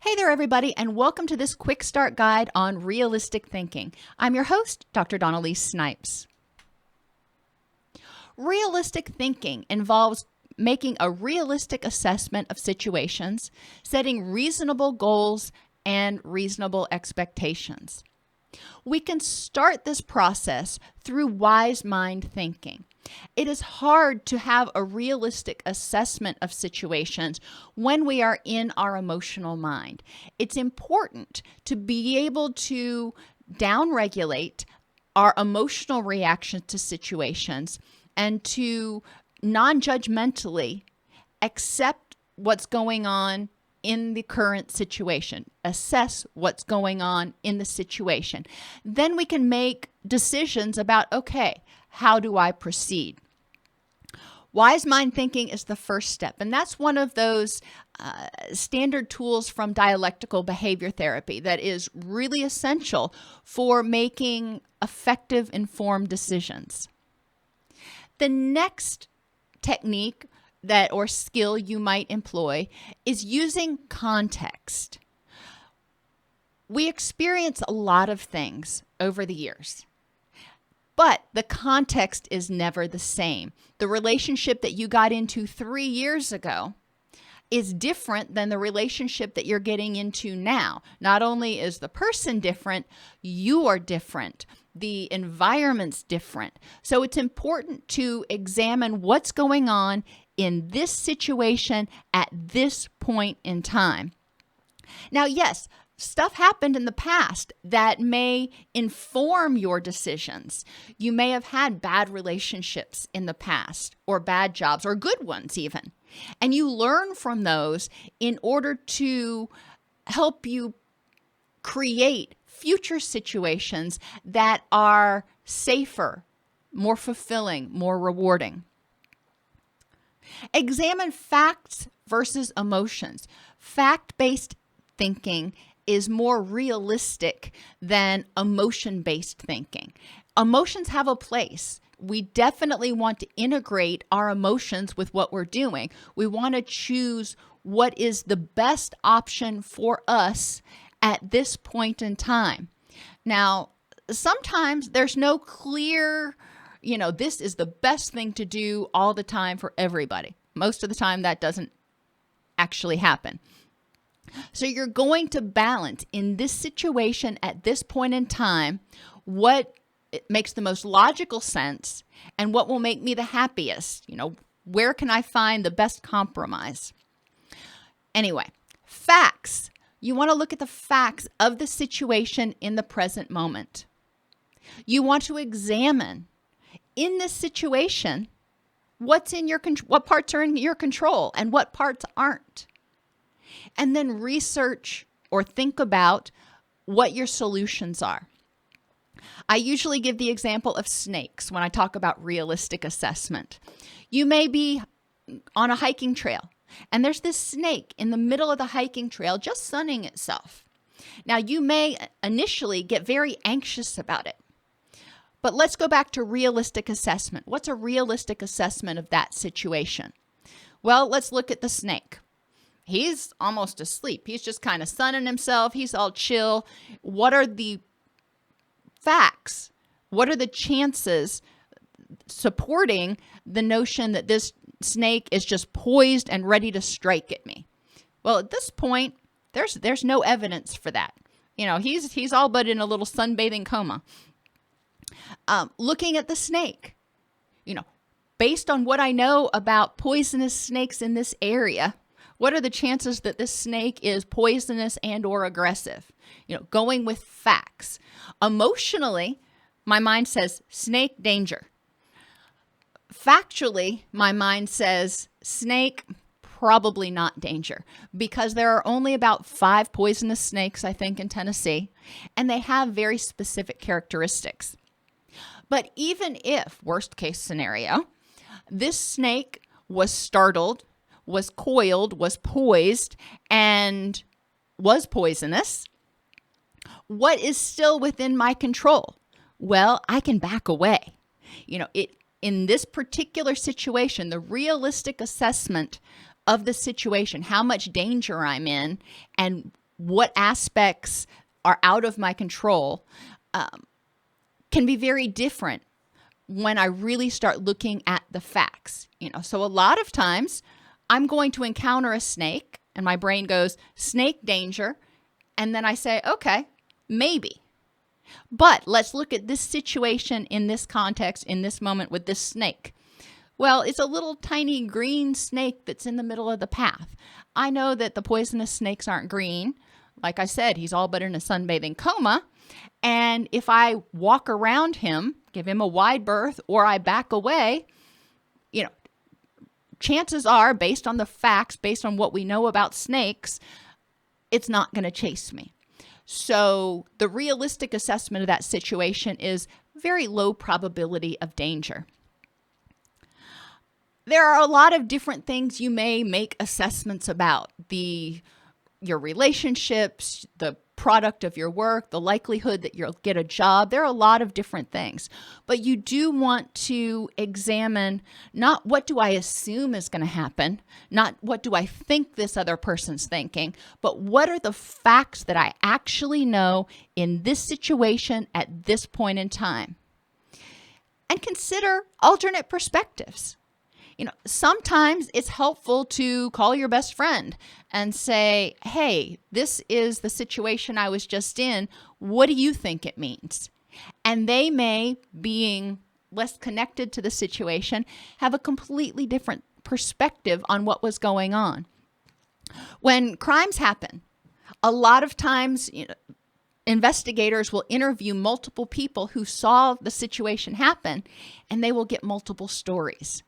Hey there, everybody, and welcome to this quick start guide on realistic thinking. I'm your host, Dr. Elise Snipes. Realistic thinking involves making a realistic assessment of situations, setting reasonable goals, and reasonable expectations. We can start this process through wise mind thinking. It is hard to have a realistic assessment of situations when we are in our emotional mind. It's important to be able to downregulate our emotional reactions to situations and to non-judgmentally accept what's going on in the current situation, assess what's going on in the situation. Then we can make decisions about, okay, how do I proceed? Wise mind thinking is the first step, and that's one of those standard tools from dialectical behavior therapy that is really essential for making effective, informed decisions. The next technique or skill you might employ is using context. We experience a lot of things over the years, but the context is never the same. The relationship that you got into 3 years ago is different than the relationship that you're getting into now. Not only is the person different, you are different. The environment's different. So it's important to examine what's going on in this situation at this point in time. Now, yes, stuff happened in the past that may inform your decisions. You may have had bad relationships in the past, or bad jobs, or good ones even. And you learn from those in order to help you create future situations that are safer, more fulfilling, more rewarding. Examine facts versus emotions. Fact-based thinking is more realistic than emotion-based thinking. Emotions have a place. We definitely want to integrate our emotions with what we're doing. We want to choose what is the best option for us at this point in time. Now, sometimes there's no clear, this is the best thing to do all the time for everybody. Most of the time that doesn't actually happen. So you're going to balance in this situation at this point in time what makes the most logical sense and what will make me the happiest. Where can I find the best compromise? Anyway, facts. You want to look at the facts of the situation in the present moment. You want to examine in this situation what parts are in your control and what parts aren't. And then research or think about what your solutions are. I usually give the example of snakes when I talk about realistic assessment. You may be on a hiking trail, and there's this snake in the middle of the hiking trail just sunning itself. Now, you may initially get very anxious about it. But let's go back to realistic assessment. What's a realistic assessment of that situation? Well, let's look at the snake. He's almost asleep. He's just kind of sunning himself. He's all chill. What are the facts? What are the chances supporting the notion that this snake is just poised and ready to strike at me? Well, at this point, there's no evidence for that. He's all but in a little sunbathing coma. Looking at the snake, based on what I know about poisonous snakes in this area, what are the chances that this snake is poisonous and or aggressive? Going with facts. Emotionally, my mind says snake, danger. Factually, my mind says snake, probably not danger, because there are only about 5 poisonous snakes, I think, in Tennessee, and they have very specific characteristics. But even if, worst case scenario, this snake was startled, was coiled, was poised, and was poisonous, what is still within my control? Well, I can back away. In this particular situation, the realistic assessment of the situation, how much danger I'm in, and what aspects are out of my control can be very different when I really start looking at the facts. So a lot of times I'm going to encounter a snake and my brain goes, snake danger. And then I say, okay, maybe. But let's look at this situation in this context, in this moment with this snake. Well, it's a little tiny green snake that's in the middle of the path. I know that the poisonous snakes aren't green. Like I said, he's all but in a sunbathing coma. And if I walk around him, give him a wide berth, or I back away, chances are, based on the facts, based on what we know about snakes, it's not going to chase me. So the realistic assessment of that situation is very low probability of danger. There are a lot of different things you may make assessments about. Your relationships, the product of your work, the likelihood that you'll get a job. There are a lot of different things. But you do want to examine not what do I assume is going to happen, not what do I think this other person's thinking, but what are the facts that I actually know in this situation at this point in time. And consider alternate perspectives. Sometimes it's helpful to call your best friend and say, hey, this is the situation I was just in. What do you think it means? And they may, being less connected to the situation, have a completely different perspective on what was going on. When crimes happen, a lot of times, investigators will interview multiple people who saw the situation happen, and they will get multiple stories.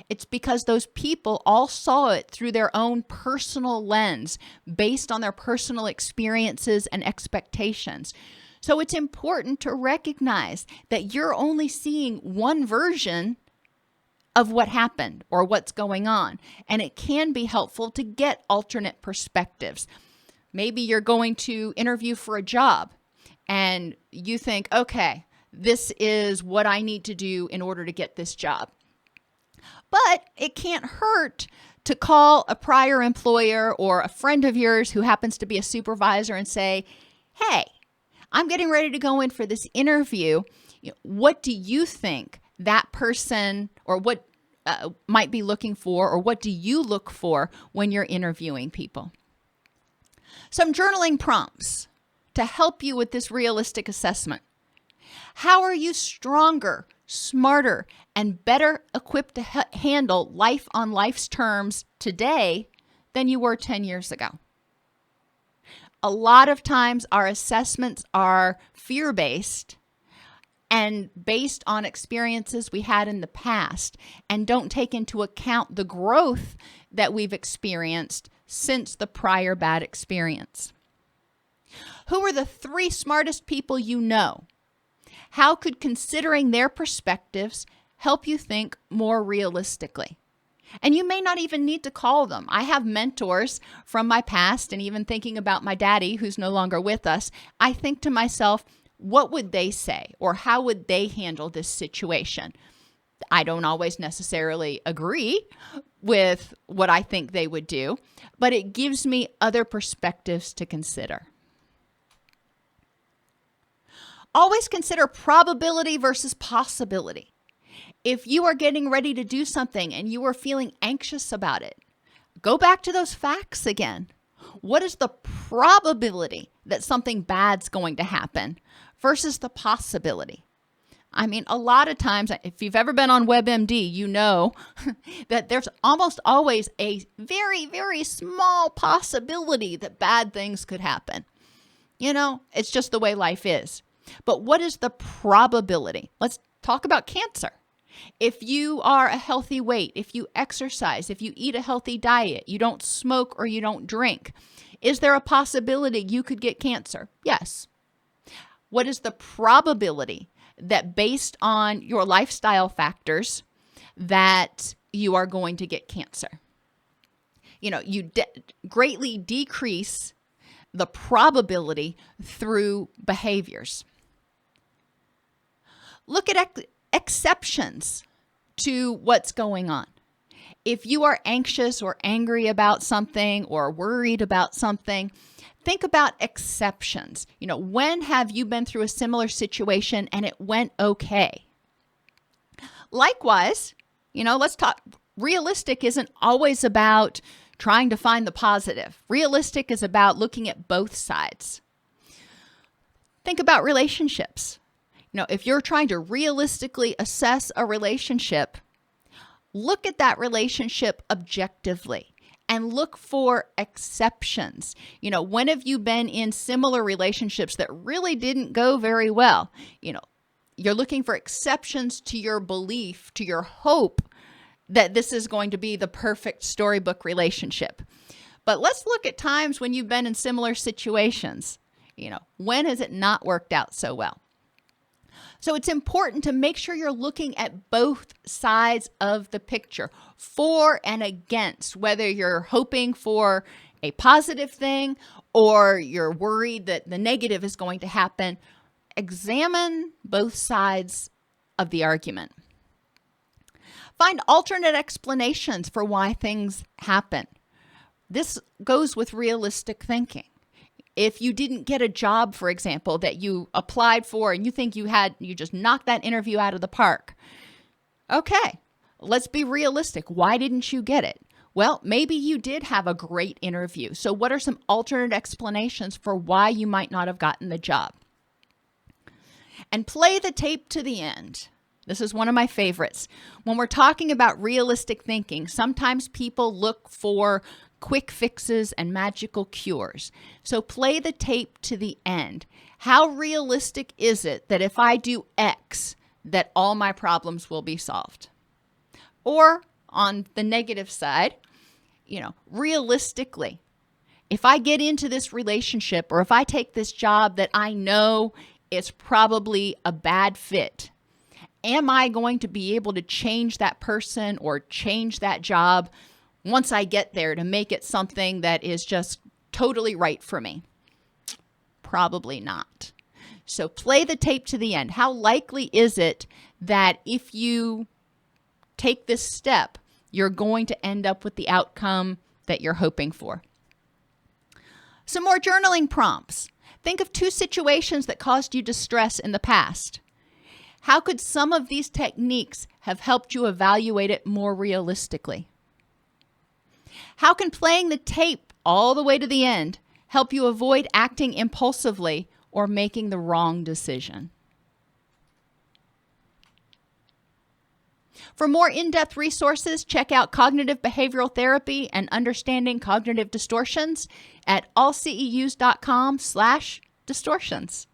It's because those people all saw it through their own personal lens, based on their personal experiences and expectations. So it's important to recognize that you're only seeing one version of what happened or what's going on. And it can be helpful to get alternate perspectives. Maybe you're going to interview for a job and you think, okay, this is what I need to do in order to get this job. But it can't hurt to call a prior employer or a friend of yours who happens to be a supervisor and say, hey, I'm getting ready to go in for this interview. What do you think that person or what might be looking for, or what do you look for when you're interviewing people? Some journaling prompts to help you with this realistic assessment. How are you stronger, smarter, and better equipped to handle life on life's terms today than you were 10 years ago? A lot of times our assessments are fear-based and based on experiences we had in the past and don't take into account the growth that we've experienced since the prior bad experience. Who are the 3 smartest people you know? How could considering their perspectives help you think more realistically? And you may not even need to call them. I have mentors from my past, and even thinking about my daddy, who's no longer with us, I think to myself, what would they say? Or how would they handle this situation? I don't always necessarily agree with what I think they would do, but it gives me other perspectives to consider. Always consider probability versus possibility. If you are getting ready to do something and you are feeling anxious about it, go back to those facts again. What is the probability that something bad's going to happen versus the possibility? I mean, a lot of times, if you've ever been on WebMD, you know that there's almost always a very, very small possibility that bad things could happen. It's just the way life is. But what is the probability? Let's talk about cancer. If you are a healthy weight, if you exercise, if you eat a healthy diet, you don't smoke or you don't drink, is there a possibility you could get cancer? Yes. What is the probability that based on your lifestyle factors that you are going to get cancer? You greatly decrease the probability through behaviors. Look at exceptions to what's going on. If you are anxious or angry about something or worried about something, Think about exceptions. When have you been through a similar situation and it went okay? Likewise, let's talk. Realistic isn't always about trying to find the positive. Realistic is about looking at both sides. Think about relationships. If you're trying to realistically assess a relationship, look at that relationship objectively and look for exceptions. When have you been in similar relationships that really didn't go very well? You're looking for exceptions to your belief, to your hope that this is going to be the perfect storybook relationship. But let's look at times when you've been in similar situations. When has it not worked out so well? So it's important to make sure you're looking at both sides of the picture, for and against, whether you're hoping for a positive thing or you're worried that the negative is going to happen. Examine both sides of the argument. Find alternate explanations for why things happen. This goes with realistic thinking. If you didn't get a job, for example, that you applied for and you think you just knocked that interview out of the park. Okay, let's be realistic. Why didn't you get it? Well, maybe you did have a great interview. So what are some alternate explanations for why you might not have gotten the job? And play the tape to the end. This is one of my favorites. When we're talking about realistic thinking, sometimes people look for quick fixes and magical cures. So play the tape to the end. How realistic is it that if I do X, that all my problems will be solved? Or on the negative side, realistically, if I get into this relationship or if I take this job that I know is probably a bad fit, am I going to be able to change that person or change that job once I get there to make it something that is just totally right for me? Probably not. So play the tape to the end. How likely is it that if you take this step, you're going to end up with the outcome that you're hoping for? Some more journaling prompts. Think of 2 situations that caused you distress in the past. How could some of these techniques have helped you evaluate it more realistically? How can playing the tape all the way to the end help you avoid acting impulsively or making the wrong decision? For more in-depth resources, check out Cognitive Behavioral Therapy and Understanding Cognitive Distortions at allceus.com/distortions.